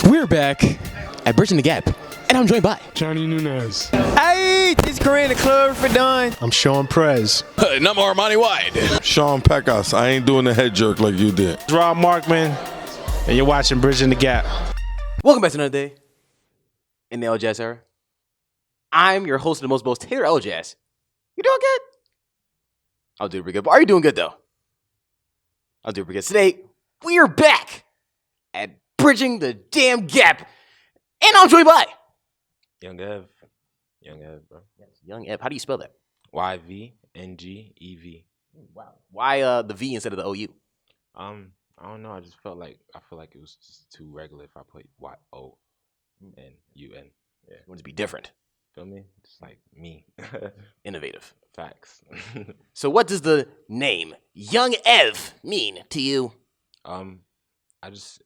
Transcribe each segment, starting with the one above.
We're back at Bridging the Gap, and I'm joined by Johnny Nunez. Hey, this Korean the club for done. I'm Sean Prez. and I'm Armani Wide. Sean Pecos. I ain't doing the head jerk like you did. It's Rob Markman, and you're watching Bridging the Gap. Welcome back to another day in the Elajas era. I'm your host of the most boast, Taylor Elajas. You doing good? I'll do pretty good. But are you doing good though? I'll do pretty good. Today, we are back at Bridging the damn Gap, and I'm joined by Yvng Ev. Yvng Ev, bro. yes, Yvng Ev. How do you spell that? YVNGEV. Wow. Why the V instead of the OU? I don't know. I feel like it was just too regular if I put YONUN. Yeah. You want to be different, Feel me? Just like me. innovative. Facts. So, what does the name Yvng Ev mean to you? I just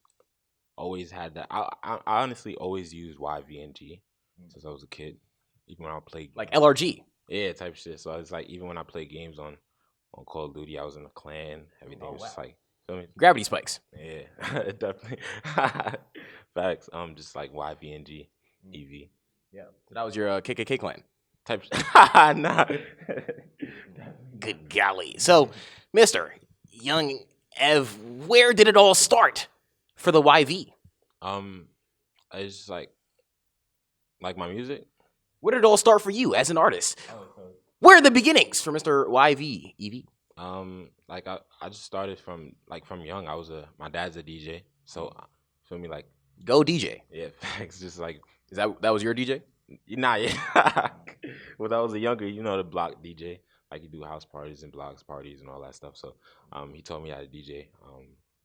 always had that. I honestly always used YVNG since I was a kid. Even when I played Like LRG. yeah, type shit. So it's like even when I played games on Call of Duty, I was in a clan. Everything was just like, feel me? Gravity spikes. Yeah, definitely. Facts. Just like YVNG, EV Yeah. So that was your KKK clan. type. Nah. Good golly. So, Mr. Yvng Ev, where did it all start for the YV? It's just like my music. Where did it all start for you as an artist? Where are the beginnings for Mr. YV, EV? Like I just started from young. My dad's a DJ, so feel me like Go DJ. yeah, facts. Just like Is that was your DJ? nah, yeah. When I was a younger, the block DJ. Like you do house parties and blocks parties and all that stuff. So he taught me how to DJ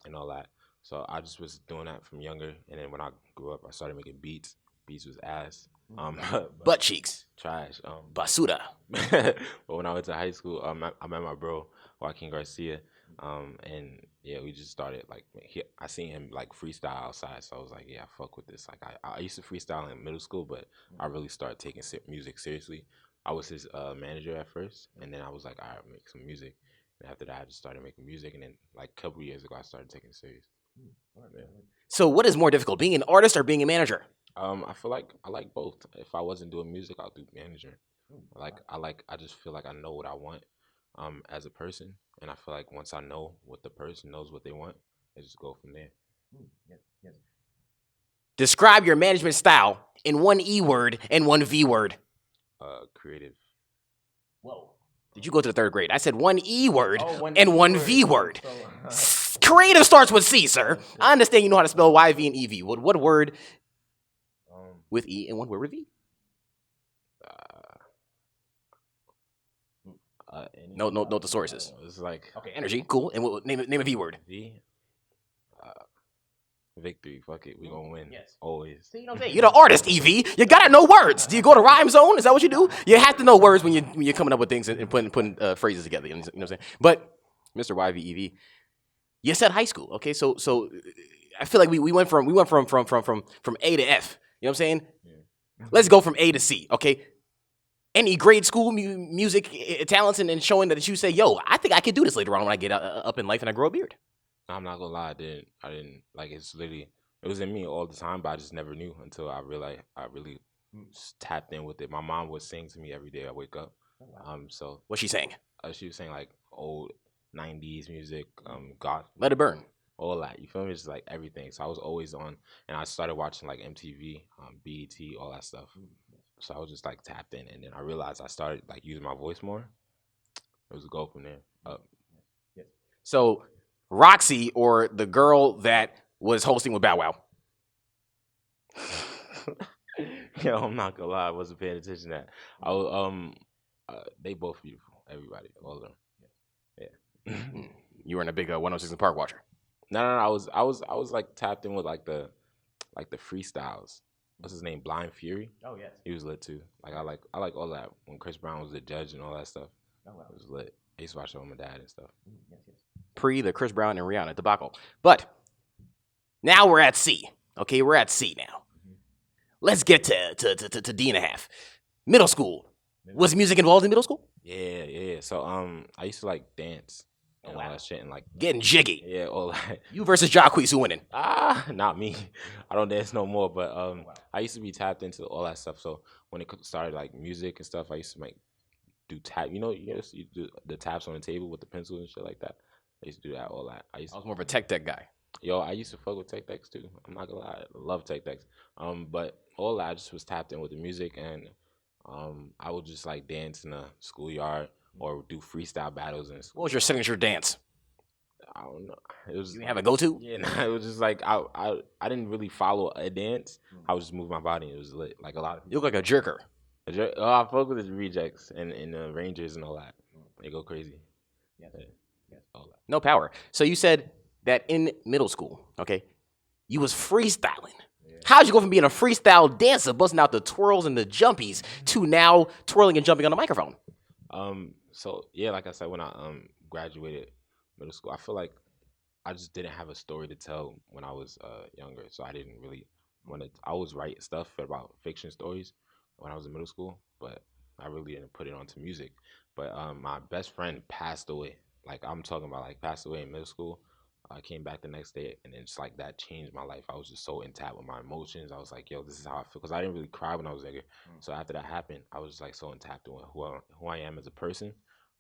and all that. So I just was doing that from younger, and then when I grew up, I started making beats. Beats was ass. Butt cheeks. Trash. Basura. But when I went to high school, I met my bro Joaquin Garcia, and yeah, we just started like I seen him like freestyle outside, so I was like, yeah, I fuck with this. Like I used to freestyle in middle school, but I really started taking music seriously. I was his manager at first, and then I was like, all right, make some music. And after that, I just started making music, and then like a couple years ago, I started taking it serious. Yeah. So, what is more difficult, being an artist or being a manager? I feel like I like both. If I wasn't doing music, I'll do manager. I just feel like I know what I want as a person, and I feel like once I know what the person knows what they want, I just go from there. Yes. Describe your management style in one E word and one V word. Creative. Whoa. Did you go to the third grade? I said one E word and one V word. Creative starts with C, sir. I understand you know how to spell YV and EV. What word with E and one word with V? No, the sources. It's like Okay, energy, cool. And what, name a V word. V. Victory. Fuck it. We gonna win. Yes. Always. See, you know what I'm saying? You're the artist, EV. You gotta know words. Do you go to Rhyme Zone? Is that what you do? You have to know words when you're coming up with things and putting phrases together. You know what I'm saying? But Mr. YV, EV, you said high school. Okay, so I feel like we went from A to F. You know what I'm saying? Yeah. Let's go from A to C. Okay. Any grade school music talents and showing that you say, yo, I think I could do this later on when I get up in life and I grow a beard. I'm not gonna lie. I didn't like. It's literally it was in me all the time, but I just never knew until I realized I really tapped in with it. My mom would sing to me every day I wake up. So What's she saying? she was saying like old '90s music, goth, Let it burn. all that. You feel me? It's like everything. So I was always on, and I started watching like MTV, BET, all that stuff. So I was just like tapped in, and then I realized I started like using my voice more. It was a go from there up. So Roxy or the girl that was hosting with Bow Wow? Yo, I'm not gonna lie, I wasn't paying attention to that. I was, they both beautiful. Everybody, all of them. Yeah. You were in a big 106 in Park watcher. No. I was like tapped in with like the freestyles. What's his name? Blind Fury. Oh yes. He was lit too. Like I like all that when Chris Brown was the judge and all that stuff. Oh wow. It was lit. I used to watch it with my dad and stuff. Yes. Pre the Chris Brown and Rihanna debacle. But now we're at C. Okay, we're at C now. Let's get to D and a half. Middle school. Was music involved in middle school? Yeah. So I used to like dance. and all that shit, and like Getting jiggy. yeah, all that. You versus Jacquees, who winning? Not me. I don't dance no more. But I used to be tapped into all that stuff. So when it started like music and stuff, I used to like do tap. You do the taps on the table with the pencil and shit like that. I used to do that, all that. I was more of a tech deck guy. Yo, I used to fuck with tech decks too. I'm not gonna lie, I love tech decks. But all that I just was tapped in with the music, and I would just like dance in the schoolyard or do freestyle battles and. What was your signature dance? I don't know. It was. You didn't have a go-to? Yeah, nah, it was just like I didn't really follow a dance. I would just move my body. And it was lit. Like a lot of You look like a jerker. Oh, I fuck with the rejects and the Rangers and all that. They go crazy. Yeah. All that. No power. So you said that in middle school, okay, you was freestyling. Yeah. How'd you go from being a freestyle dancer, busting out the twirls and the jumpies, to now twirling and jumping on the microphone? So yeah, like I said, when I graduated middle school, I feel like I just didn't have a story to tell when I was younger, so I didn't really want to. I was writing stuff about fiction stories when I was in middle school, but I really didn't put it onto music. But my best friend passed away. Like I'm talking about, like passed away in middle school. I came back the next day, and it's like that changed my life. I was just so intact with my emotions. I was like, yo, this is how I feel, because I didn't really cry when I was younger. So after that happened, I was just like so intact with who I am as a person.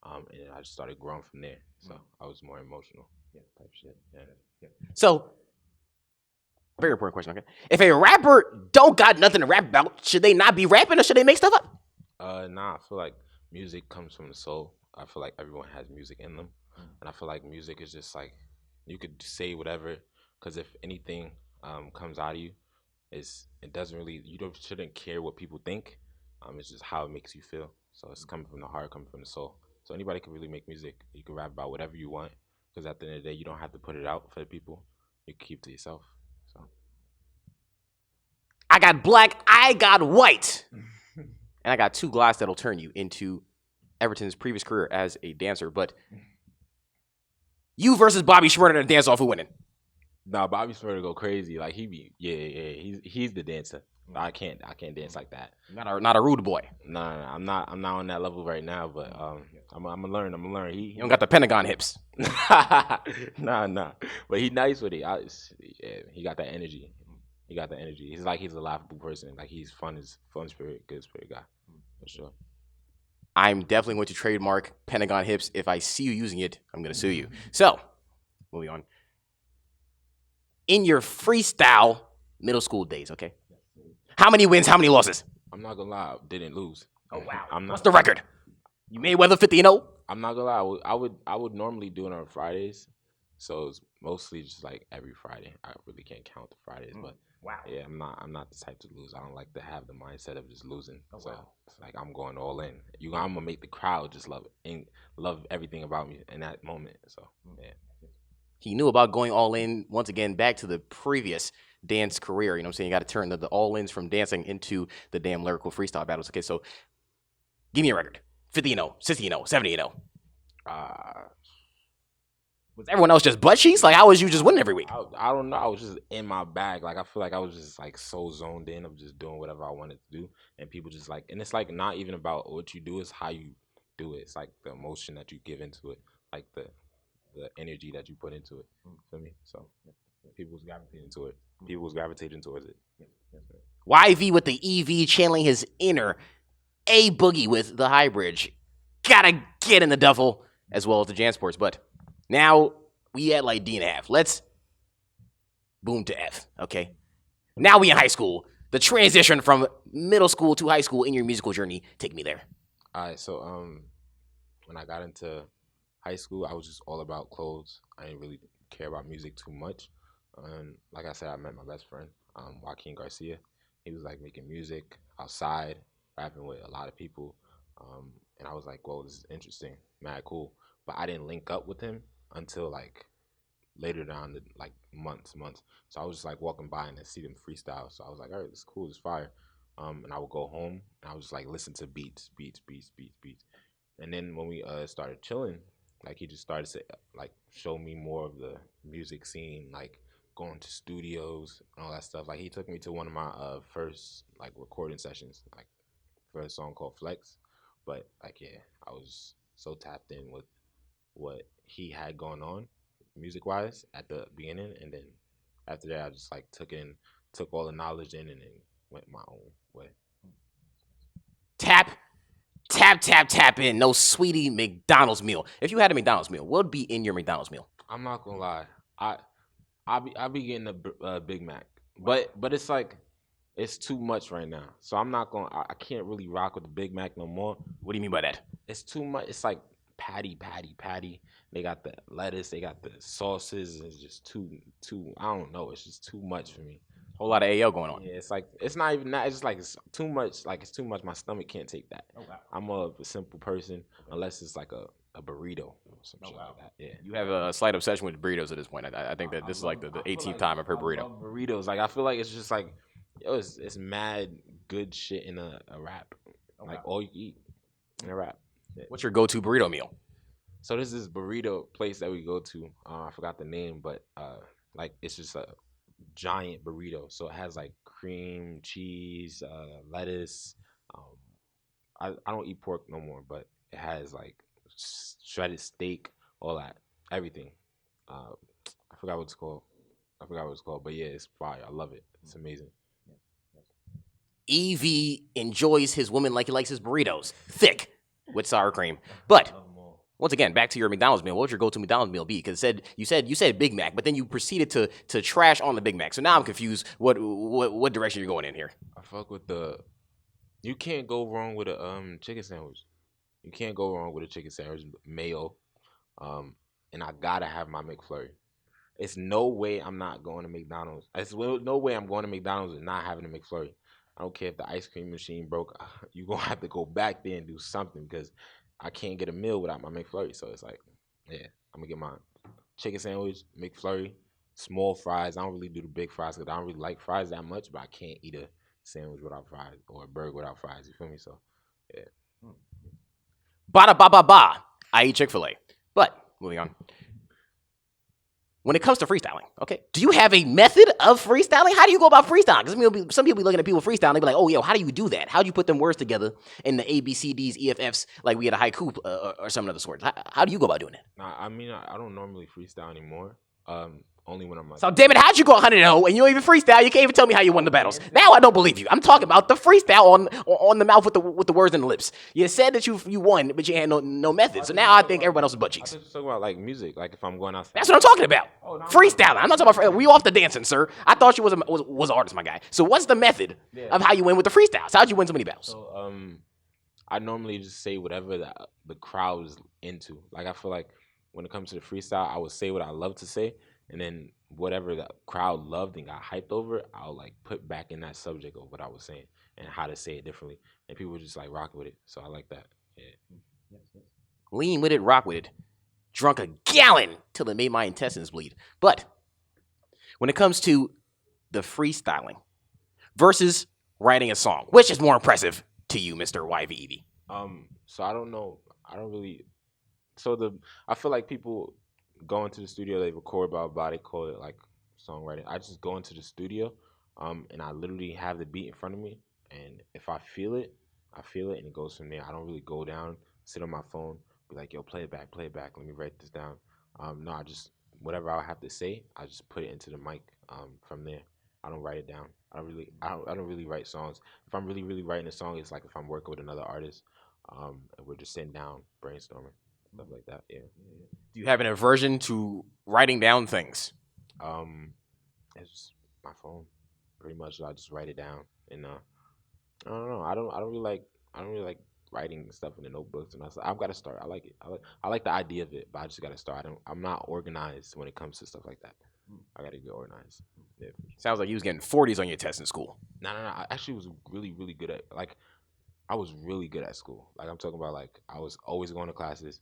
And I just started growing from there. So I was more emotional, type shit. Yeah. So, very important question. Okay, if a rapper don't got nothing to rap about, should they not be rapping, or should they make stuff up? Nah, I feel like music comes from the soul. I feel like everyone has music in them, and I feel like music is just like you could say whatever, because if anything comes out of you, it doesn't really, shouldn't care what people think. It's just how it makes you feel. So it's coming from the heart, coming from the soul. So anybody can really make music. You can rap about whatever you want, because at the end of the day, you don't have to put it out for the people. You can keep it to yourself. So I got black, I got white, and I got two glides that'll turn you into Everton's previous career as a dancer. But you versus Bobby Shmurda in a dance-off, who winning? Nah, Bobby Smurder go crazy. Like he's the dancer. I can't dance like that. Not a rude boy. Nah, I'm not on that level right now. But I'm gonna learn. He don't got the Pentagon hips. Nah. But he nice with it. He got that energy. He's a laughable person. Like he's fun spirit, good spirit guy, for sure. I'm definitely going to trademark Pentagon hips. If I see you using it, I'm going to sue you. So, moving on. In your freestyle middle school days, okay? How many wins, how many losses? I'm not gonna lie, I didn't lose. Oh wow. What's the record? You Mayweather 50-0? I'm not gonna lie, I would normally do it on Fridays. So it's mostly just like every Friday. I really can't count the Fridays, but wow. Yeah, I'm not the type to lose. I don't like to have the mindset of just losing. So it's like I'm going all in. I'm gonna make the crowd just love it and love everything about me in that moment. So yeah. He knew about going all in. Once again, back to the previous dance career. You know what I'm saying? You got to turn the all-ins from dancing into the damn lyrical freestyle battles. Okay, so give me a record. 50-0, 60-0, 70-0. Was everyone else just butt cheeks? Like, how was you just winning every week? I don't know. I was just in my bag. Like, I feel like I was just like so zoned in of just doing whatever I wanted to do. And people just like, and it's like not even about what you do, it's how you do it. It's like the emotion that you give into it, like the energy that you put into it. For me, so people was gravitating to it. People was gravitating towards it. YV with the EV channeling his inner A Boogie with the high bridge. Gotta get in the duffel as well as the Jansports. But now we at like D and a half. Let's boom to F, okay? Now we in high school. The transition from middle school to high school in your musical journey. Take me there. All right, so when I got into high school, I was just all about clothes. I didn't really care about music too much. Like I said, I met my best friend, Joaquin Garcia. He was like making music outside, rapping with a lot of people. And I was like, whoa, this is interesting, mad cool. But I didn't link up with him until like later down the like months. So I was just like walking by and I see them freestyle. So I was like, all right, this is cool, this is fire. And I would go home and I would just like listen to beats. And then when we started chilling, like he just started to like show me more of the music scene, like going to studios and all that stuff. Like he took me to one of my first like recording sessions, like for a song called Flex. But like yeah, I was so tapped in with what he had going on music wise at the beginning, and then after that I just like took all the knowledge in and then went my own way. Tap, tap, tap, tap in. No sweetie McDonald's meal. If you had a McDonald's meal, what would be in your McDonald's meal? I'm not gonna lie, I be getting a Big Mac, but it's like it's too much right now, so I'm not gonna. I can't really rock with the Big Mac no more. What do you mean by that? It's too much. It's like patty. They got the lettuce, they got the sauces. It's just too. I don't know. It's just too much for me. Whole lot of AO going on. Yeah, it's like it's not even that. It's just like it's too much. Like it's too much. My stomach can't take that. Oh, wow. I'm more of a simple person, unless it's like a burrito or some shit like that. Yeah. You have a slight obsession with burritos at this point. I think that this is like the 18th time I've heard burrito. I love burritos. Like I feel like it's just like, yo, it's mad good shit in a wrap. Like all you eat in a wrap. Yeah. What's your go-to burrito meal? So this is burrito place that we go to. I forgot the name, but like it's just a giant burrito. So it has like cream, cheese, lettuce. I don't eat pork no more, but it has like shredded steak, all that, everything. I forgot what it's called. But yeah, it's fire. I love it. It's amazing. EV enjoys his woman like he likes his burritos, thick with sour cream. But once again, back to your McDonald's meal. What would your go-to McDonald's meal be? Because you said Big Mac, but then you proceeded to trash on the Big Mac. So now I'm confused. What direction you're going in here? I fuck with you can't go wrong with a chicken sandwich. You can't go wrong with a chicken sandwich, mayo, and I gotta have my McFlurry. It's no way I'm not going to McDonald's. It's no way I'm going to McDonald's and not having a McFlurry. I don't care if the ice cream machine broke. You're gonna have to go back there and do something because I can't get a meal without my McFlurry. So it's like, yeah, I'm gonna get my chicken sandwich, McFlurry, small fries. I don't really do the big fries because I don't really like fries that much, but I can't eat a sandwich without fries or a burger without fries. You feel me? So, yeah. Bada ba ba ba. I eat Chick-fil-A. But moving on. When it comes to freestyling, okay, do you have a method of freestyling? How do you go about freestyling? Because some people be looking at people freestyling, they be like, oh, yo, how do you do that? How do you put them words together in the A, B, C, Ds, E, F, Fs, like we had a haiku or some other sort? How do you go about doing that? Nah, I mean, I don't normally freestyle anymore. Only when I'm like. So, damn it, how'd you go 100-0 and you don't even freestyle? You can't even tell me how you won the battles. Now I don't believe you. I'm talking about the freestyle on the mouth with the words and the lips. You said that you won, but you had no method. So now I think everybody else is butt I cheeks. was talking about like music, like if I'm going outside. That's what I'm talking about. Freestyling. I'm not talking about. We off the dancing, sir. I thought you was an artist, my guy. So what's the method of how you win with the freestyles? How'd you win so many battles? So I normally just say whatever the crowd is into. Like I feel like when it comes to the freestyle, I would say what I love to say, and then whatever the crowd loved and got hyped over, I'll like put back in that subject of what I was saying and how to say it differently, and people just like rock with it. So I like that. Yeah. Lean with it, rock with it. Drunk a gallon till it made my intestines bleed. But when it comes to the freestyling versus writing a song, which is more impressive to you, Mr. Yvng Ev? So I don't know. I don't really. So I feel like people go into the studio, they record they call it like songwriting. I just go into the studio, and I literally have the beat in front of me, and if I feel it, and it goes from there. I don't really go down, sit on my phone, be like, yo, play it back, let me write this down. No, I just whatever I have to say, I just put it into the mic. From there, I don't write it down. I don't really write songs. If I'm really writing a song, it's like if I'm working with another artist, and we're just sitting down brainstorming. Stuff like that, yeah. Do you have an aversion to writing down things? It's just my phone, pretty much. I just write it down, and I don't know. I don't really like writing stuff in the notebooks, and I've got to start. I like it. I like the idea of it, but I just got to start. I'm not organized when it comes to stuff like that. I got to get organized. Yeah. Sounds like you was getting 40s on your test in school. No. I actually was really good at I was really good at school. Like I'm talking about like I was always going to classes.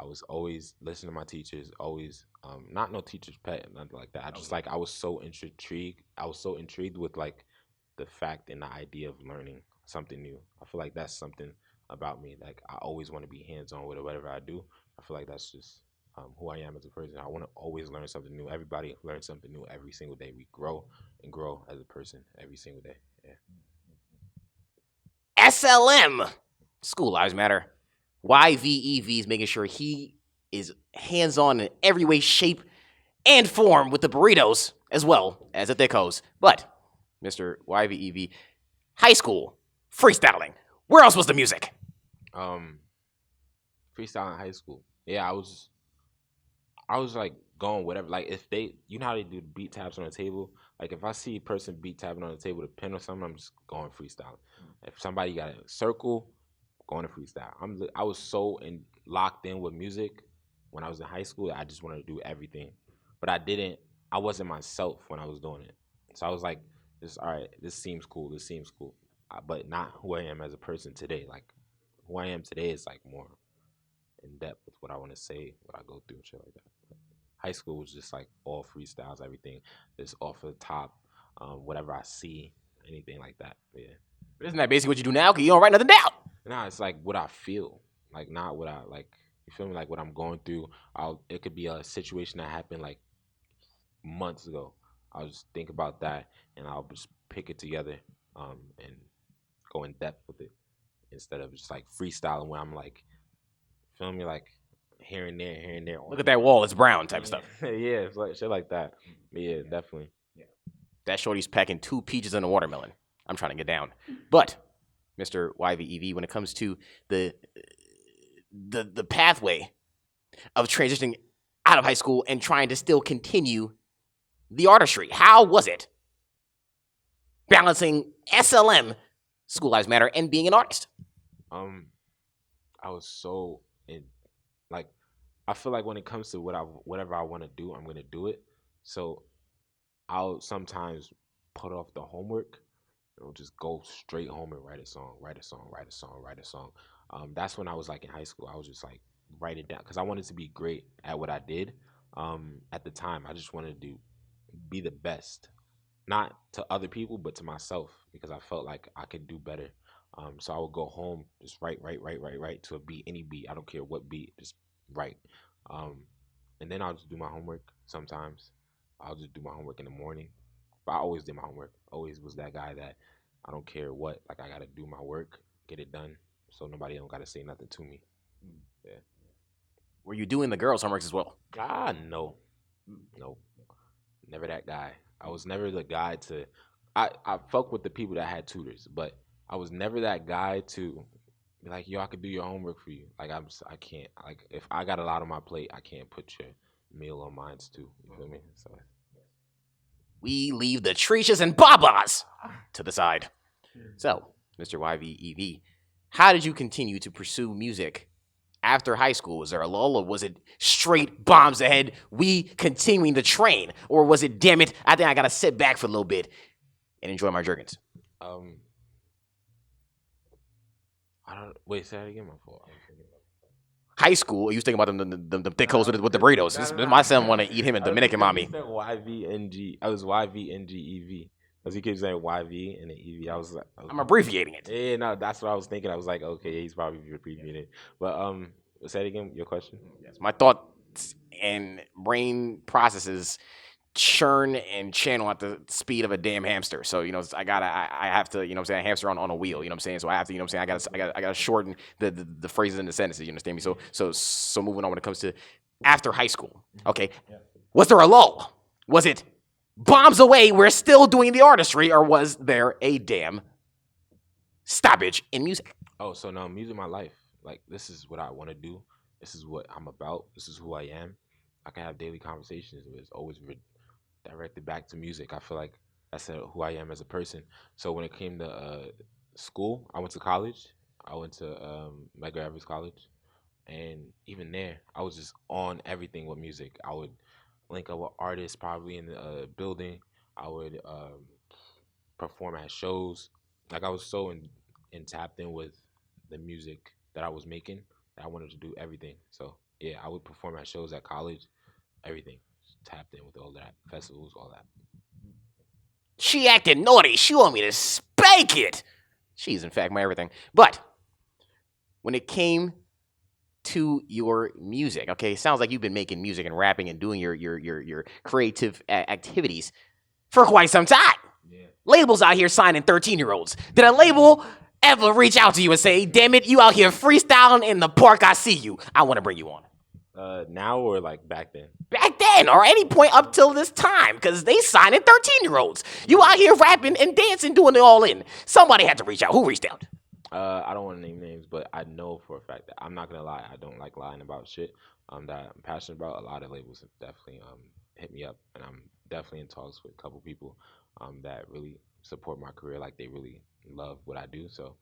I was always listening to my teachers, always not no teacher's pet, nothing like that. I just I was so intrigued. I was so intrigued with like the fact and the idea of learning something new. I feel like that's something about me. Like I always want to be hands-on with whatever I do. I feel like that's just who I am as a person. I want to always learn something new. Everybody learns something new every single day. We grow and grow as a person every single day. Yeah. SLM, School Lives Matter. Yvng Ev is making sure he is hands-on in every way, shape, and form with the burritos as well as the thickos. But, Mr. YVEV, high school, freestyling. Where else was the music? Freestyle in high school. Yeah, I was like going whatever. Like if they, you know how they do the beat taps on the table. Like if I see a person beat tapping on the table with a pen or something, I'm just going freestyle. If somebody got a circle, going to freestyle. I was so locked in with music when I was in high school that I just wanted to do everything, but I wasn't myself when I was doing it. So I was like, all right, this seems cool, but not who I am as a person today. Like who I am today is like more in depth with what I want to say, what I go through and shit like that. But high school was just like all freestyles, everything just off the top, whatever I see, anything like that. Yeah. But isn't that basically what you do now? Because you don't write nothing down. Nah, it's like what I feel, like not what I like. You feel me? Like what I'm going through. It could be a situation that happened like months ago. I'll just think about that and I'll just pick it together, and go in depth with it instead of just like freestyling where I'm like, feel me, like here and there. Look at that wall, it's brown type stuff. Yeah, it's like shit like that. But yeah, definitely. Yeah. That shorty's packing 2 peaches and a watermelon. I'm trying to get down. But, Mr. YVEV, when it comes to the pathway of transitioning out of high school and trying to still continue the artistry, how was it balancing SLM, School Lives Matter, and being an artist? I was so like, I feel like when it comes to whatever I want to do, I'm gonna do it. So I'll sometimes put off the homework and just go straight home and write a song. That's when I was like in high school. I was just like write it down because I wanted to be great at what I did. At the time, I just wanted to be the best, not to other people, but to myself because I felt like I could do better. So I would go home, just write to a beat, any beat. I don't care what beat, just write. And then I'll just do my homework. Sometimes I'll just do my homework in the morning. But I always did my homework. Always was that guy that I don't care what. Like I gotta do my work, get it done, so nobody don't gotta say nothing to me. Yeah. Were you doing the girls' homeworks as well? No, never that guy. I was never the guy to. I fuck with the people that had tutors, but I was never that guy to be like, yo, I could do your homework for you. Like I can't. Like if I got a lot on my plate, I can't put your meal on mine too. You feel me? So we leave the Trishas and Babas to the side. So, Mr. YVEV, how did you continue to pursue music after high school? Was there a lull, or was it straight bombs ahead, we continuing the train? Or was it, damn it, I think I got to sit back for a little bit and enjoy my Jergens? Wait, say that again, my fault. High school, you was thinking about the thick hoes with the burritos. My son want to eat him a Dominican mommy. YVNG. I was YVNGEV. Because he keeps saying YV and then EV. I'm abbreviating it. Yeah, no, that's what I was thinking. I was like, okay, he's probably abbreviating it. But say it again, your question. Yes, my thoughts and brain processes churn and channel at the speed of a damn hamster. So, I have to, a hamster on a wheel, So I have to, I gotta shorten the phrases and the sentences, you understand me? So moving on when it comes to after high school, okay. Yeah. Was there a lull? Was it bombs away, we're still doing the artistry, or was there a damn stoppage in music? Oh, so no, music my life. Like, this is what I want to do. This is what I'm about. This is who I am. I can have daily conversations. It's always directed back to music. I feel like that's who I am as a person. So when it came to school, I went to college. I went to Medgar Evers College. And even there, I was just on everything with music. I would link up with artists probably in the building. I would perform at shows. Like I was so tapped in with the music that I was making that I wanted to do everything. So yeah, I would perform at shows at college, everything. Just tapped in with all that, festivals, all that. She acted naughty. She want me to spank it. She's in fact my everything. But when it came to your music, okay, it sounds like you've been making music and rapping and doing your creative activities for quite some time. Yeah. Labels out here signing 13-year-olds. Did a label ever reach out to you and say, damn it, you out here freestyling in the park, I see you, I want to bring you on? Now or like back then? Back then, or any point up till this time, because they signing 13-year-olds. You out here rapping and dancing, doing it all in. Somebody had to reach out. Who reached out? I don't want to name names, but I know for a fact that I'm not gonna lie. I don't like lying about shit that I'm passionate about. A lot of labels have definitely hit me up, and I'm definitely in talks with a couple people that really support my career. Like they really love what I do. So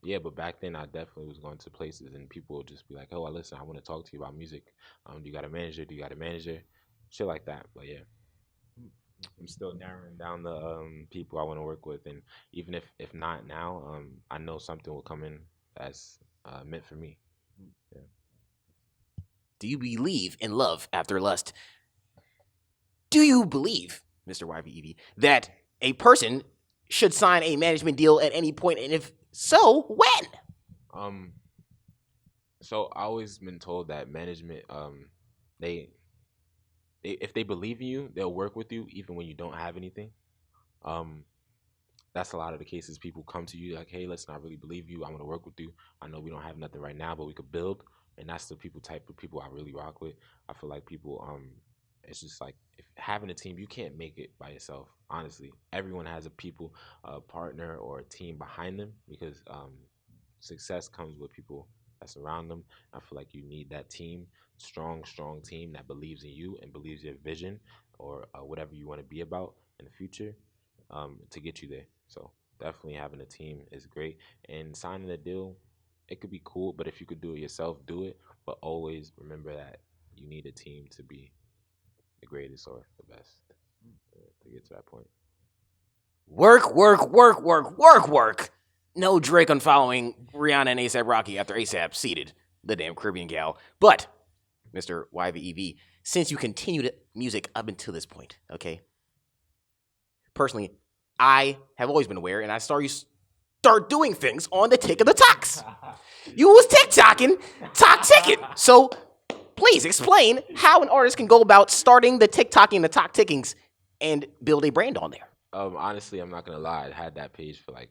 yeah, but back then I definitely was going to places, and people would just be like, "Oh, listen, I want to talk to you about music. Do you got a manager? Do you got a manager? Shit like that." But yeah. I'm still narrowing down the people I want to work with, and even if not now, I know something will come in that's meant for me. Yeah. Do you believe in love after lust? Do you believe, Mr. YVEV, that a person should sign a management deal at any point, and if so, when? So I always been told that management, they if they believe in you, they'll work with you even when you don't have anything. That's a lot of the cases. People come to you like, "Hey, listen, I really believe you. I want to work with you. I know we don't have nothing right now, but we could build." And that's the type of people I really rock with. I feel like people, it's just like if having a team, you can't make it by yourself. Honestly, everyone has a partner or a team behind them because success comes with people that surround them. I feel like you need that team, strong team that believes in you and believes your vision or whatever you want to be about in the future to get you there. So definitely having a team is great, and signing a deal, it could be cool, but if you could do it yourself, do it. But always remember that you need a team to be the greatest or the best to get to that point. Work, work, work, work, work, work. No Drake unfollowing Rihanna and A$AP Rocky after A$AP seated the damn Caribbean gal. But, Mr. YVEV, since you continued music up until this point, okay? Personally, I have always been aware, and I saw you start doing things on the tick of the talks. You was TikToking, ticking. So, please explain how an artist can go about starting the TikToking, the tickings, and build a brand on there. Honestly, I'm not gonna lie. I had that page for like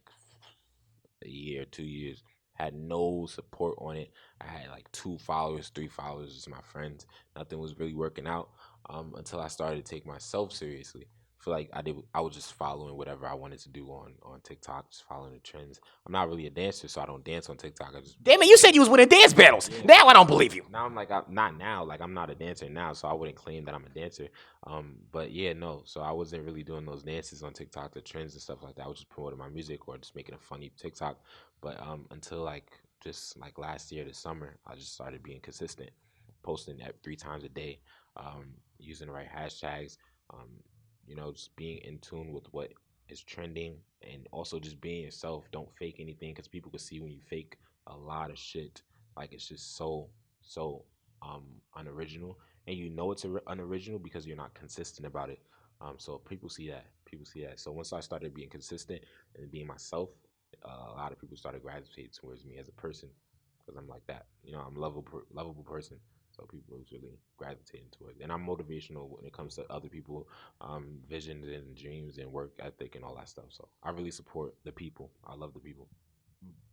a year, 2 years. Had no support on it. I had like 2 followers, 3 followers, just my friends. Nothing was really working out until I started to take myself seriously. I feel like I was just following whatever I wanted to do on TikTok, just following the trends. I'm not really a dancer, so I don't dance on TikTok. I just Damn it, you said you was winning dance battles. Yeah. Now I don't believe you. Now I'm like, not now. Like I'm not a dancer now, so I wouldn't claim that I'm a dancer. But yeah, no. So I wasn't really doing those dances on TikTok, the trends and stuff like that. I was just promoting my music or just making a funny TikTok. But until like just like last year, this summer, I just started being consistent, posting at 3 times a day, using the right hashtags, just being in tune with what is trending, and also just being yourself. Don't fake anything because people can see when you fake a lot of shit. Like it's just so unoriginal, and it's unoriginal because you're not consistent about it. So people see that. So once I started being consistent and being myself, a lot of people started gravitating towards me as a person because I'm like that. I'm a lovable person. So people was really gravitating towards it. And I'm motivational when it comes to other people, visions and dreams and work ethic and all that stuff. So I really support the people. I love the people.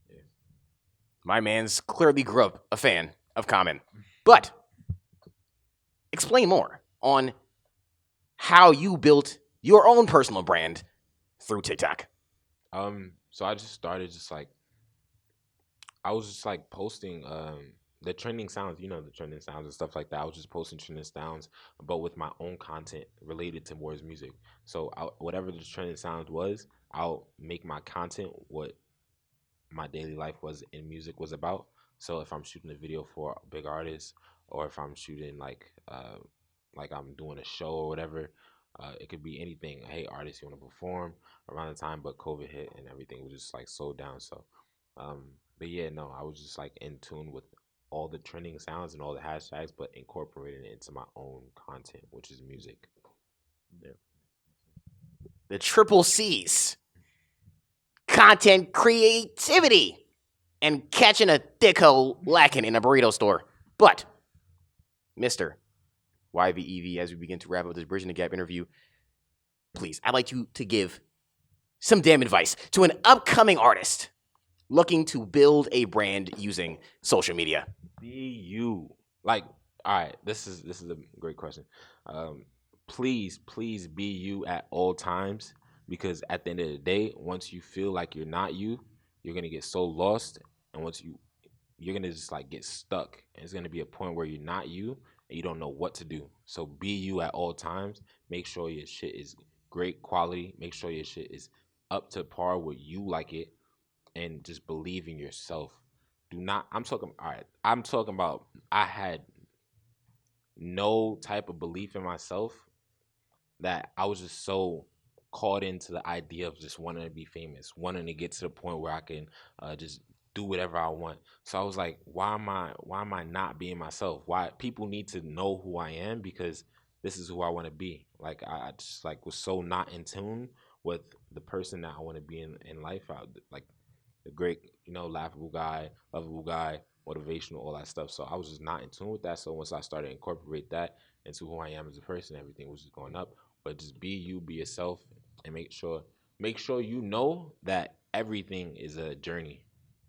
Yeah. My man's clearly grew up a fan of Common. But explain more on how you built your own personal brand through TikTok. So I just started I was just like posting the trending sounds, the trending sounds and stuff like that. I was just posting trending sounds, but with my own content related towards music. So whatever the trending sounds was, I'll make my content what my daily life was in music was about. So if I'm shooting a video for a big artist, or if I'm shooting like I'm doing a show or whatever, it could be anything. Hey, artist, you want to perform around the time, but COVID hit and everything was just like slowed down. So, but yeah, no, I was just like in tune with all the trending sounds and all the hashtags, but incorporating it into my own content, which is music. Yeah. The triple C's. Content creativity. And catching a dicko lacking in a burrito store. But, Mr. YVEV, as we begin to wrap up this Bridging the Gap interview, please, I'd like you to give some damn advice to an upcoming artist looking to build a brand using social media. Be you. Like, All right, this is a great question. Please be you at all times, because at the end of the day, once you feel like you're not you, you're gonna get so lost, and you're gonna just like get stuck, and it's gonna be a point where you're not you and you don't know what to do. So be you at all times. Make sure your shit is great quality. Make sure your shit is up to par with you like it, and just believe in yourself. I'm talking about I had no type of belief in myself, that I was just so caught into the idea of just wanting to be famous, wanting to get to the point where I can just do whatever I want. So I was like, why am I not being myself? Why people need to know who I am, because this is who I want to be. Like I just like was so not in tune with the person that I want to be in life. Like the great, laughable guy, lovable guy, motivational, all that stuff. So I was just not in tune with that. So once I started to incorporate that into who I am as a person, everything was just going up. But just be you, be yourself, and make sure you know that everything is a journey.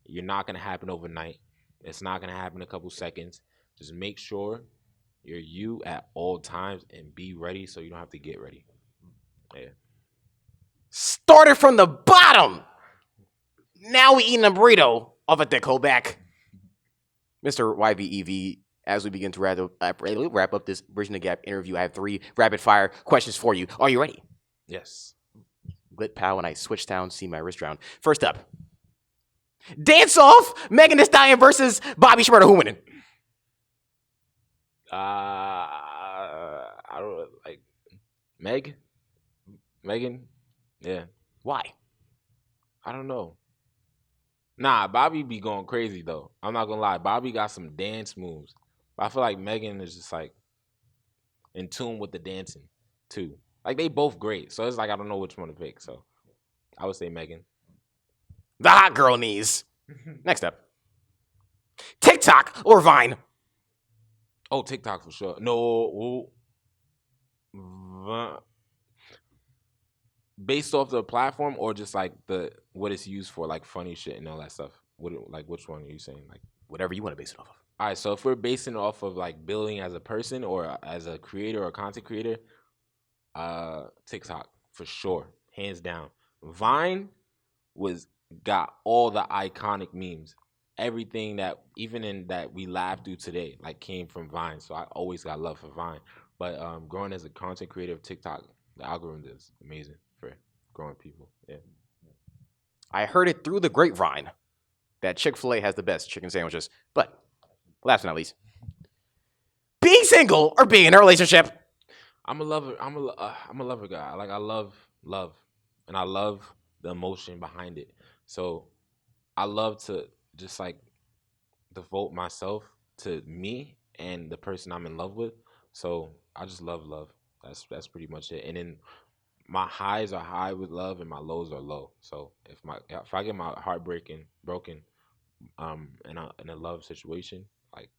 You're not gonna happen overnight. It's not gonna happen in a couple seconds. Just make sure you're you at all times and be ready, so you don't have to get ready. Yeah. Started from the bottom. Now we eating a burrito off a thick back. Mr. Yvng Ev, as we begin to wrap up this Bridging the Gap interview, I have 3 rapid fire questions for you. Are you ready? Yes. Glit pow and I switch down, see my wrist drown. First up, dance off, Megan Thee Stallion versus Bobby Shmurda. Who winning? I don't like Megan. Yeah. Why? I don't know. Nah, Bobby be going crazy though. I'm not gonna lie. Bobby got some dance moves. But I feel like Megan is just like in tune with the dancing too. Like they both great. So it's like I don't know which one to pick. So I would say Megan. The hot girl knees. Next up, TikTok or Vine? Oh, TikTok for sure. No. Based off the platform or just like what it's used for, like funny shit and all that stuff. Which one are you saying? Like whatever you want to base it off of. All right, so if we're basing it off of like building as a person or as a creator or content creator, TikTok for sure, hands down. Vine got all the iconic memes. Everything that we laugh through today like came from Vine. So I always got love for Vine. But growing as a content creator of TikTok, the algorithm is amazing for growing people. Yeah. I heard it through the grapevine that Chick-fil-A has the best chicken sandwiches. But last but not least, being single or being in a relationship? I'm a lover. I'm a lover guy. I love love, and I love the emotion behind it. So I love to just like devote myself to me and the person I'm in love with. So I just love love. That's pretty much it. And then my highs are high with love and my lows are low. So if I get my heart broken in a love situation, like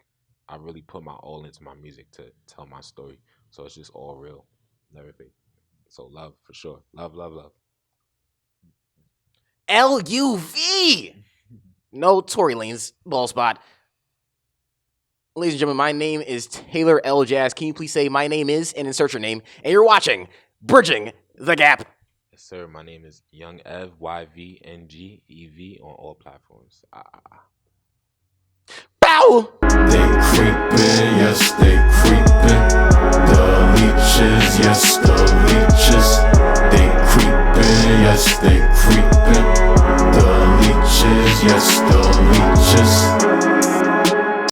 I really put my all into my music to tell my story. So it's just all real, never fake. So love for sure. Love. LUV. No Tory Lane's ball spot. Ladies and gentlemen, my name is Taylor Elajas. Can you please say my name is and insert your name? And you're watching Bridging the Gap. Yes, sir. My name is Yvng Ev, YVNG EV on all platforms. Bow. They creepin', yes, they creepin'. The leeches, yes, the leeches. They creepin', yes, they creepin'. The leeches, yes, the leeches.